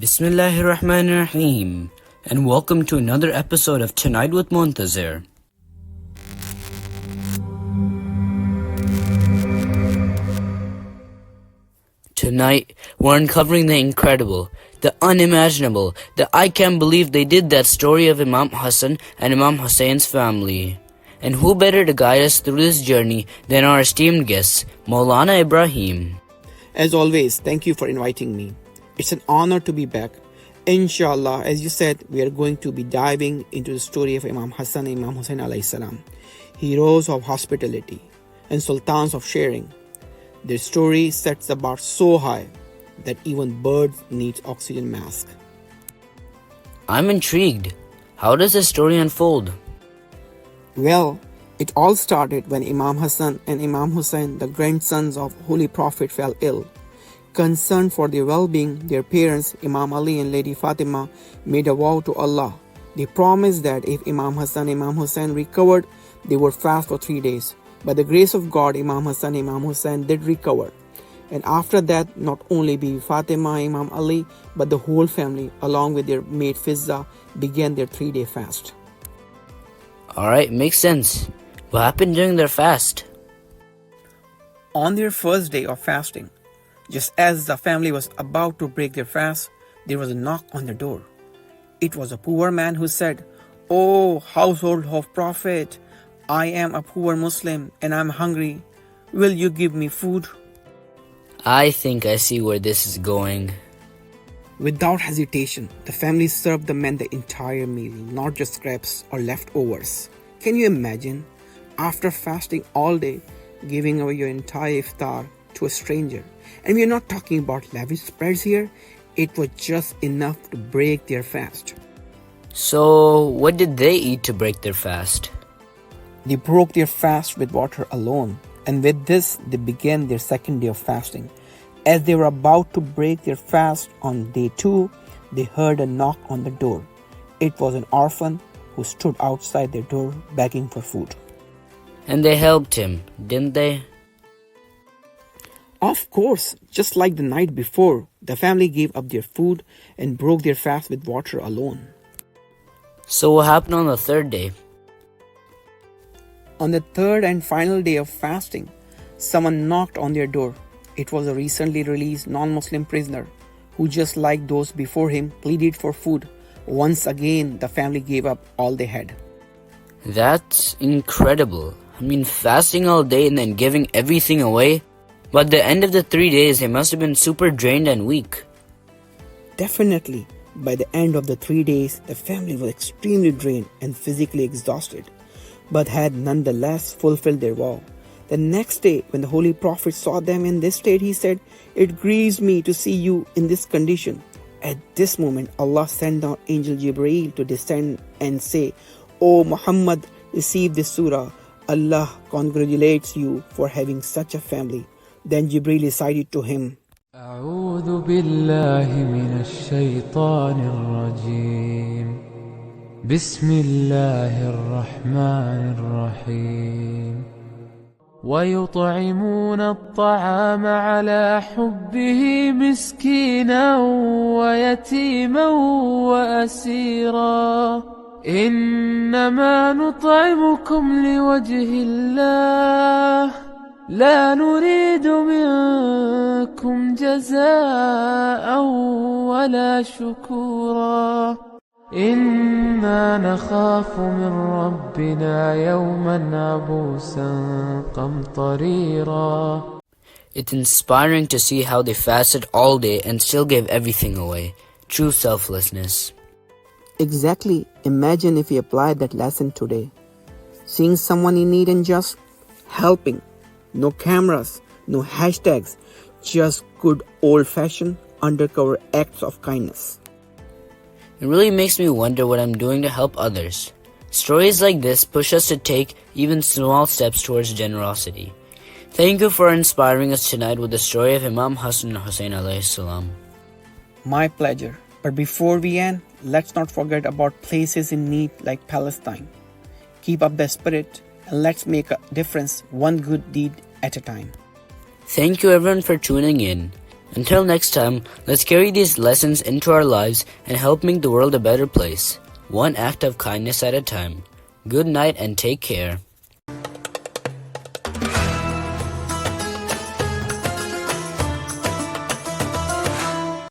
Bismillahirrahmanirrahim, and welcome to another episode of Tonight with Muntazir. Tonight, we're uncovering the incredible, the unimaginable, the I can't believe they did that story of Imam Hassan and Imam Hussein's family. And who better to guide us through this journey than our esteemed guest, Maulana Ibrahim. As always, thank you for inviting me. It's an honor to be back. Inshallah, as you said, we are going to be diving into the story of Imam Hassan and Imam Hussain alayhi salam, heroes of hospitality and sultans of sharing. Their story sets the bar so high that even birds need oxygen mask. I'm intrigued. How does the story unfold? Well, it all started when Imam Hassan and Imam Hussain, the grandsons of Holy Prophet, fell ill. Concerned for their well-being, their parents, Imam Ali and Lady Fatima, made a vow to Allah. They promised that if Imam Hassan and Imam Hussain recovered, they would fast for 3 days. By the grace of God, Imam Hassan and Imam Hussain did recover. And after that, not only Bibi Fatima, Imam Ali, but the whole family, along with their maid Fizza, began their 3-day fast. Alright, makes sense. What happened during their fast? On their first day of fasting, just as the family was about to break their fast, there was a knock on the door. It was a poor man who said, "Oh, household of Prophet, I am a poor Muslim and I'm hungry. Will you give me food?" I think I see where this is going. Without hesitation, the family served the man the entire meal, not just scraps or leftovers. Can you imagine? After fasting all day, giving away your entire iftar to a stranger. And we are not talking about lavish spreads here. It was just enough to break their fast. So, what did they eat to break their fast? They broke their fast with water alone. And with this, they began their second day of fasting. As they were about to break their fast on day 2, they heard a knock on the door. It was an orphan who stood outside their door begging for food. And they helped him, didn't they? Of course, just like the night before, the family gave up their food and broke their fast with water alone. So what happened on the third day? On the third and final day of fasting, someone knocked on their door. It was a recently released non-Muslim prisoner who, just like those before him, pleaded for food. Once again, the family gave up all they had. That's incredible. I mean, fasting all day and then giving everything away? But at the end of the 3 days, they must have been super drained and weak. Definitely. By the end of the 3 days, the family was extremely drained and physically exhausted, but had nonetheless fulfilled their vow. The next day, when the Holy Prophet saw them in this state, he said, "It grieves me to see you in this condition." At this moment, Allah sent down Angel Jibreel to descend and say, "O Muhammad, receive this surah. Allah congratulates you for having such a family." Then Jibreel recited to him, أعوذ بالله من الشيطان الرجيم بسم الله الرحمن الرحيم ويطعمون الطعام على حبه مسكينا ويتيما وأسيرا إنما نطعمكم لوجه الله لا نريد منكم جزاء ولا شكورا إنا نخاف من ربنا يوما عبوسا قمطريرا. It's inspiring to see how they fasted all day and still gave everything away. True selflessness. Exactly. Imagine if we applied that lesson today. Seeing someone in need and just helping. No cameras, no hashtags, just good old-fashioned undercover acts of kindness. It really makes me wonder what I'm doing to help others. Stories like this push us to take even small steps towards generosity. Thank you for inspiring us tonight with the story of Imam Hassan and Hussain alayhi salam. My pleasure. But before we end, let's not forget about places in need like Palestine. Keep up the spirit and let's make a difference one good deed at a time. Thank you everyone for tuning in. Until next time, let's carry these lessons into our lives and help make the world a better place, one act of kindness at a time. Good night and take care.